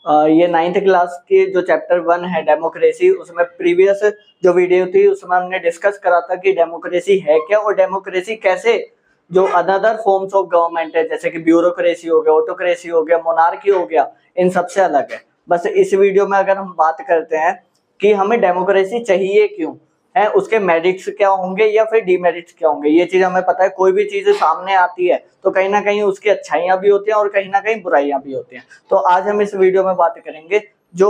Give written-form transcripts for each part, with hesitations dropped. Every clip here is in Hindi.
ये 9th क्लास की जो चैप्टर 1 है डेमोक्रेसी, उसमें प्रीवियस जो वीडियो थी उसमें हमने डिस्कस करा था कि डेमोक्रेसी है क्या और डेमोक्रेसी कैसे जो अदर फॉर्म्स ऑफ गवर्नमेंट है जैसे कि ब्यूरोक्रेसी हो गया, ऑटोक्रेसी हो गया, मोनार्की हो गया, इन सबसे अलग है। बस इस वीडियो में अगर हम बात करते हैं कि हमें डेमोक्रेसी चाहिए क्यों है, उसके मेरिट्स क्या होंगे या फिर डीमेरिट्स क्या होंगे, ये चीज हमें पता है। कोई भी चीज सामने आती है तो कहीं ना कहीं उसकी अच्छाइयां भी होती हैं और कहीं ना कहीं बुराइयां भी होती हैं। तो आज हम इस वीडियो में बात करेंगे जो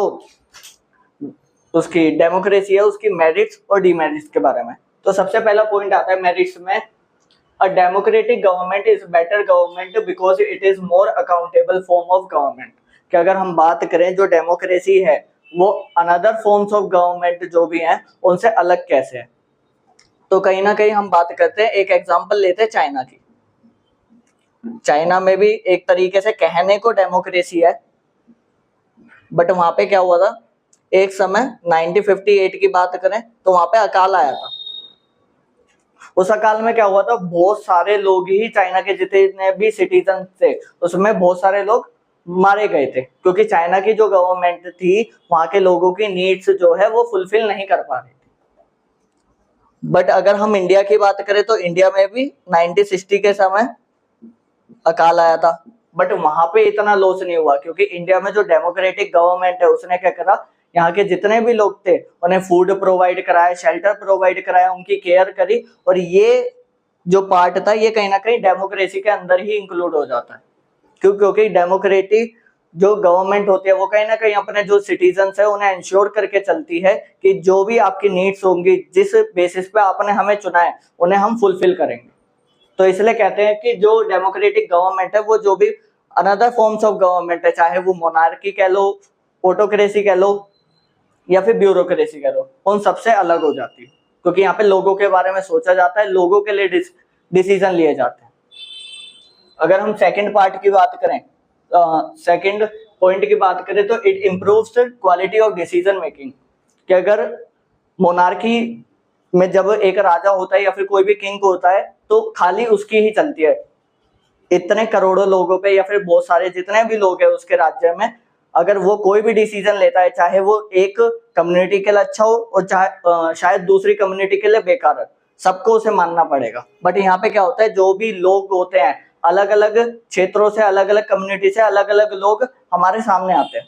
उसकी डेमोक्रेसी है उसकी मेरिट्स और डीमेरिट्स के बारे में। तो सबसे पहला पॉइंट आता है मेरिट्स में, a democratic government is better government because it is more accountable form of government. कि अगर हम बात करें जो डेमोक्रेसी है वो अनदर फॉर्म्स ऑफ गवर्नमेंट जो भी हैं उनसे अलग कैसे है। तो कहीं ना कहीं हम बात करते हैं, एक एग्जांपल लेते हैं चाइना की। चाइना में भी एक तरीके से कहने को डेमोक्रेसी है, बट वहां पे क्या हुआ था, एक समय 1958 की बात करें तो वहां पे अकाल आया था। उस अकाल में क्या हुआ था, बहुत सारे लोग ही चाइना के जितने भी सिटीजन थे उसमें बहुत सारे लोग मारे गए थे, क्योंकि चाइना की जो गवर्नमेंट थी वहां के लोगों की नीड्स जो है वो फुलफिल नहीं कर पा रही थी। बट अगर हम इंडिया की बात करें तो इंडिया में भी 1960 के समय अकाल आया था, बट वहां पे इतना लॉस नहीं हुआ, क्योंकि इंडिया में जो डेमोक्रेटिक गवर्नमेंट है उसने क्या करा, यहाँ के जितने भी लोग थे उन्हें फूड प्रोवाइड कराया, शेल्टर प्रोवाइड कराया, उनकी केयर करी। और ये जो पार्ट था ये कहीं ना कहीं डेमोक्रेसी के अंदर ही इंक्लूड हो जाता है, क्योंकि डेमोक्रेटिक जो गवर्नमेंट होती है वो कहीं ना कहीं अपने जो सिटीजन्स है उन्हें इंश्योर करके चलती है कि जो भी आपकी नीड्स होंगी, जिस बेसिस पे आपने हमें चुना है, उन्हें हम फुलफिल करेंगे। तो इसलिए कहते हैं कि जो डेमोक्रेटिक गवर्नमेंट है वो जो भी अनदर फॉर्म्स ऑफ गवर्नमेंट है, चाहे वो मोनार्की कह लो, ऑटोक्रेसी कह लो या फिर ब्यूरोक्रेसी कह लो, उन सबसे अलग हो जाती है, क्योंकि यहाँ पे लोगों के बारे में सोचा जाता है, लोगों के लिए डिसीजन लिए जाते हैं। अगर हम सेकंड पार्ट की बात करें, सेकंड पॉइंट की बात करें तो it improves quality of decision making. कि अगर मोनार्की में जब एक राजा होता है या फिर कोई भी किंग होता है तो खाली उसकी ही चलती है, इतने करोड़ों लोगों पे या फिर बहुत सारे जितने भी लोग हैं उसके राज्य में, अगर वो कोई भी डिसीजन लेता है चाहे वो एक कम्युनिटी के लिए अच्छा हो और चाहे शायद दूसरी कम्युनिटी के लिए बेकार है, सबको उसे मानना पड़ेगा। बट यहाँ पे क्या होता है, जो भी लोग होते हैं अलग अलग क्षेत्रों से, अलग अलग कम्युनिटी से अलग अलग लोग हमारे सामने आते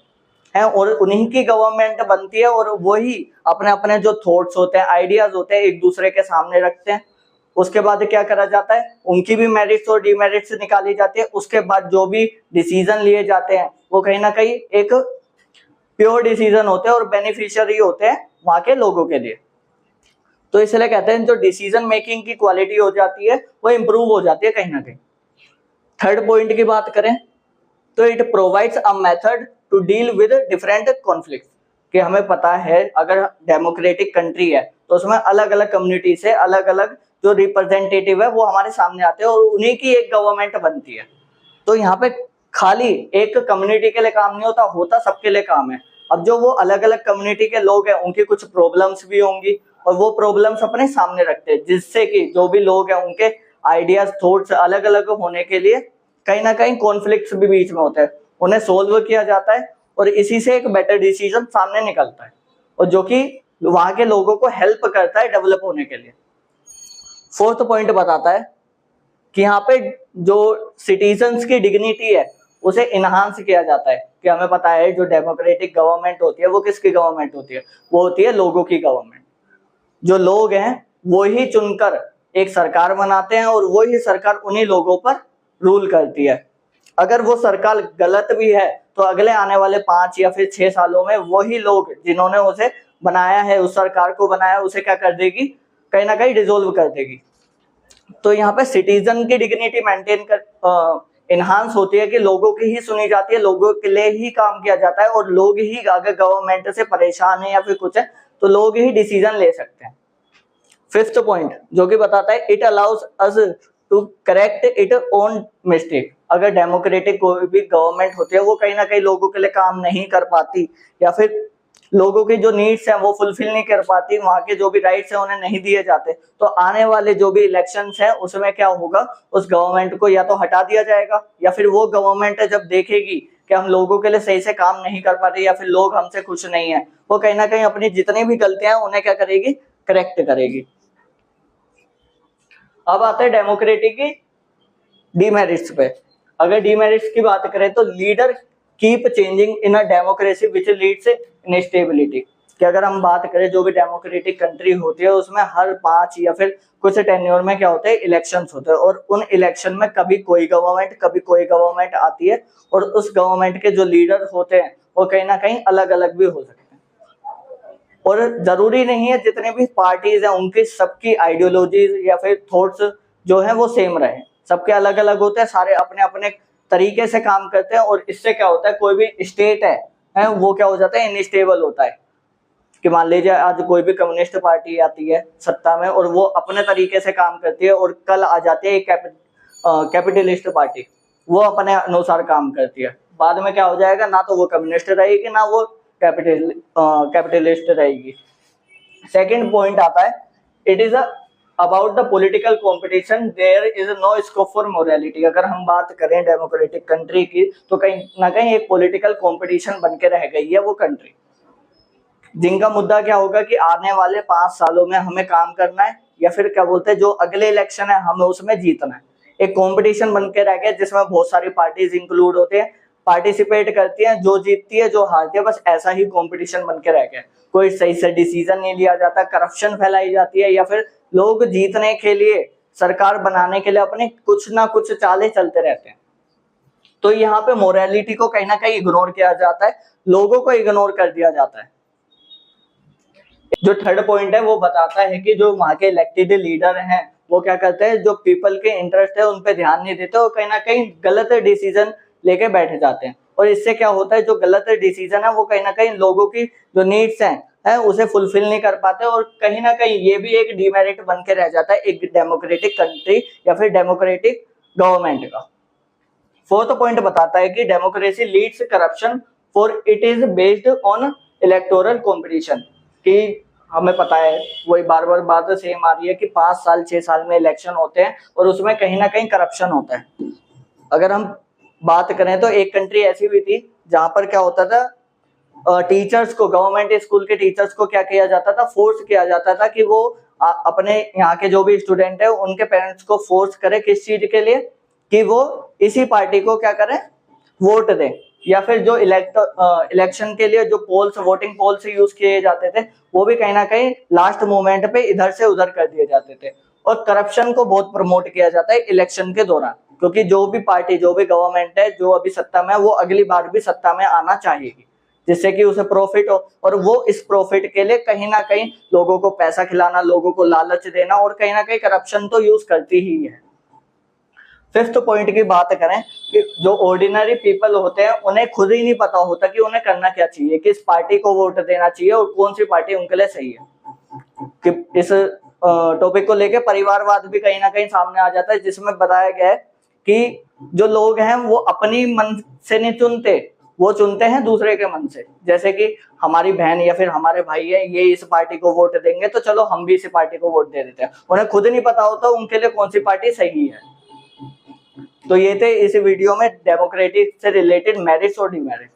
हैं और उन्हीं की गवर्नमेंट बनती है और वही अपने अपने जो थॉट्स होते हैं, आइडियाज होते हैं एक दूसरे के सामने रखते हैं। उसके बाद क्या करा जाता है, उनकी भी मेरिट्स और डीमेरिट्स निकाली जाती है। उसके बाद जो भी डिसीजन लिए जाते हैं वो कहीं ना कहीं एक प्योर डिसीजन होते हैं और बेनिफिशियरी होते हैं वहां के लोगों के लिए। तो इसलिए कहते हैं जो डिसीजन मेकिंग की क्वालिटी हो जाती है वो इंप्रूव हो जाती है कहीं ना कहीं। थर्ड पॉइंट की बात करें तो it provides a method to deal with different conflict. कि हमें पता है अगर डेमोक्रेटिक कंट्री है तो उसमें अलग अलग कम्युनिटी से अलग अलग जो रिप्रेजेंटेटिव है वो हमारे सामने आते हैं और उन्हीं की एक गवर्नमेंट बनती है। तो यहाँ पे खाली एक कम्युनिटी के लिए काम नहीं होता, होता सबके लिए काम है। अब जो वो अलग अलग कम्युनिटी के लोग हैं उनकी कुछ प्रॉब्लम्स भी होंगी और वो प्रॉब्लम्स अपने सामने रखते हैं, जिससे कि जो भी लोग हैं उनके आइडियाज थॉट्स अलग अलग होने के लिए कहीं ना कहीं कॉन्फ्लिक्ट्स भी बीच में होते हैं, उन्हें सोल्व किया जाता है और इसी से एक बेटर डिसीजन सामने निकलता है और जो कि वहां के लोगों को हेल्प करता है डेवलप होने के लिए। फोर्थ पॉइंट बताता है कि यहाँ पे जो सिटीजन्स की डिग्निटी है उसे इनहांस किया जाता है। कि हमें पता है जो डेमोक्रेटिक गवर्नमेंट होती है वो किसकी गवर्नमेंट होती है, वो होती है लोगों की गवर्नमेंट। जो लोग हैं वो ही चुनकर एक सरकार बनाते हैं और वो ही सरकार उन्हीं लोगों पर रूल करती है। अगर वो सरकार गलत भी है तो अगले आने वाले 5 या फिर 6 सालों में वही लोग जिन्होंने उसे बनाया है, उस सरकार को बनाया, उसे क्या कर देगी, कहीं ना कहीं डिसोल्व कर देगी। तो यहाँ पे सिटीजन की डिग्निटी मेंटेन कर इनहांस होती है कि लोगों की ही सुनी जाती है, लोगों के लिए ही काम किया जाता है और लोग ही अगर गवर्नमेंट से परेशान है या फिर कुछ है तो लोग ही डिसीजन ले सकते हैं। फिफ्थ पॉइंट जो कि बताता है it allows us to correct it own mistake. अगर डेमोक्रेटिक कोई भी गवर्नमेंट होती है वो कहीं ना कहीं लोगों के लिए काम नहीं कर पाती या फिर लोगों की जो नीड्स हैं वो फुलफिल नहीं कर पाती, वहां के जो भी राइट्स हैं उन्हें नहीं दिए जाते, तो आने वाले जो भी इलेक्शंस हैं उसमें क्या होगा, उस गवर्नमेंट को या तो हटा दिया जाएगा या फिर वो गवर्नमेंट जब देखेगी कि हम लोगों के लिए सही से काम नहीं कर पा रहे या फिर लोग हमसे खुश नहीं है, वो कहीं ना कहीं अपनी जितनी भी गलतियां हैं उन्हें क्या करेगी, करेक्ट करेगी। अब आते हैं डेमोक्रेटिक की डीमेरिट्स पे। अगर डीमेरिट्स की बात करें तो leader keep changing in a democracy which leads instability, कि अगर हम बात करें जो भी डेमोक्रेटिक कंट्री होती है उसमें हर 5 या फिर कुछ टेन्योर में क्या होता है, इलेक्शंस होते हैं, और उन इलेक्शन में कभी कोई गवर्नमेंट आती है, और उस गवर्नमेंट के जो लीडर होते हैं वो कहीं ना कहीं अलग अलग भी हो सकते हैं। और जरूरी नहीं है जितने भी पार्टीज हैं उनकी सबकी आइडियोलॉजीज या फिर थॉट्स जो है वो सेम रहे, सबके अलग अलग होते हैं, सारे अपने अपने तरीके से काम करते हैं, और इससे क्या होता है, कोई भी स्टेट है वो क्या हो जाता है, इनस्टेबल होता है। कि मान लीजिए आज कोई भी कम्युनिस्ट पार्टी आती है सत्ता में और वो अपने तरीके से काम करती है, और कल आ जाती है एक कैपिटलिस्ट पार्टी, वो अपने अनुसार काम करती है, बाद में क्या हो जाएगा, ना तो वो कम्युनिस्ट रहेगी ना वो कैपिटलिस्ट रहेगी। सेकंड पॉइंट आता है, it is about the political competition, there is no scope for morality. अगर हम बात करें डेमोक्रेटिक कंट्री की तो कहीं ना कहीं एक पॉलिटिकल कंपटीशन बन के रह गई है वो कंट्री, जिनका मुद्दा क्या होगा कि आने वाले 5 सालों में हमें काम करना है, या फिर क्या बोलते हैं जो अगले इलेक्शन है हमें उसमें जीतना है। एक कंपटीशन बन के रह गया जिसमें बहुत सारी पार्टीज इंक्लूड होते हैं, पार्टिसिपेट करती हैं, जो जीतती है जो हारती है, बस ऐसा ही कंपटीशन बन के रह गया। कोई सही से डिसीजन नहीं लिया जाता, करप्शन फैलाई जाती है, या फिर लोग जीतने के लिए, सरकार बनाने के लिए अपने कुछ ना कुछ चालें चलते रहते हैं। तो यहाँ पे मोरालिटी को कहीं ना कहीं इग्नोर किया जाता है, लोगों को इग्नोर कर दिया जाता है। जो थर्ड पॉइंट है वो बताता है कि जो वहां के इलेक्टेड लीडर हैं वो क्या करते हैं, जो पीपल के इंटरेस्ट है उन पे ध्यान नहीं देते और कहीं ना कहीं गलत डिसीजन लेके बैठ जाते हैं, और इससे क्या होता है, जो गलत डिसीजन है वो कहीं ना कहीं लोगों की जो नीड्स हैं उसे फुलफिल नहीं कर पाते, और कहीं ना कहीं ये भी एक डिमेरिट बन के रह जाता है एक डेमोक्रेटिक कंट्री या फिर डेमोक्रेटिक गवर्नमेंट का। फोर्थ पॉइंट बताता है कि democracy leads corruption for it is based on electoral competition, कि हमें पता है वही बार बार बात सेम आ रही है कि 5 साल 6 साल में इलेक्शन होते हैं और उसमें कहीं ना कहीं करप्शन होता है। अगर हम बात करें तो एक कंट्री ऐसी भी थी जहां पर क्या होता था, टीचर्स को, गवर्नमेंट स्कूल के टीचर्स को क्या किया जाता था, फोर्स किया जाता था कि वो अपने यहाँ के जो भी स्टूडेंट है उनके पेरेंट्स को फोर्स करे किस चीज के लिए, कि वो इसी पार्टी को क्या करें, वोट दें, या फिर जो इलेक्शन के लिए जो पोल्स, वोटिंग पोल्स यूज किए जाते थे वो भी कहीं ना कहीं लास्ट मोमेंट पे इधर से उधर कर दिए जाते थे। और करप्शन को बहुत प्रमोट किया जाता है इलेक्शन के दौरान, क्योंकि जो भी पार्टी, जो भी गवर्नमेंट है जो अभी सत्ता में है वो अगली बार भी सत्ता में आना चाहेगी, जिससे कि उसे प्रॉफिट हो, और वो इस प्रॉफिट के लिए कहीं ना कहीं लोगों को पैसा खिलाना, लोगों को लालच देना, और कहीं ना कहीं करप्शन तो यूज करती ही है। फिफ्थ पॉइंट की बात करें कि जो ऑर्डिनरी पीपल होते हैं उन्हें खुद ही नहीं पता होता कि उन्हें करना क्या चाहिए, किस पार्टी को वोट देना चाहिए और कौन सी पार्टी उनके लिए सही है। कि इस टॉपिक को लेके परिवारवाद भी कहीं ना कहीं सामने आ जाता है, जिसमें बताया गया है कि जो लोग हैं वो अपनी मन से नहीं चुनते, वो चुनते हैं दूसरे के मन से। जैसे कि हमारी बहन या फिर हमारे भाई है, ये इस पार्टी को वोट देंगे तो चलो हम भी इसी पार्टी को वोट दे देते हैं, उन्हें खुद नहीं पता होता उनके लिए कौन सी पार्टी सही है। तो ये थे इस वीडियो में डेमोक्रेटिक से रिलेटेड मेरिट्स और डिमेरिट्स।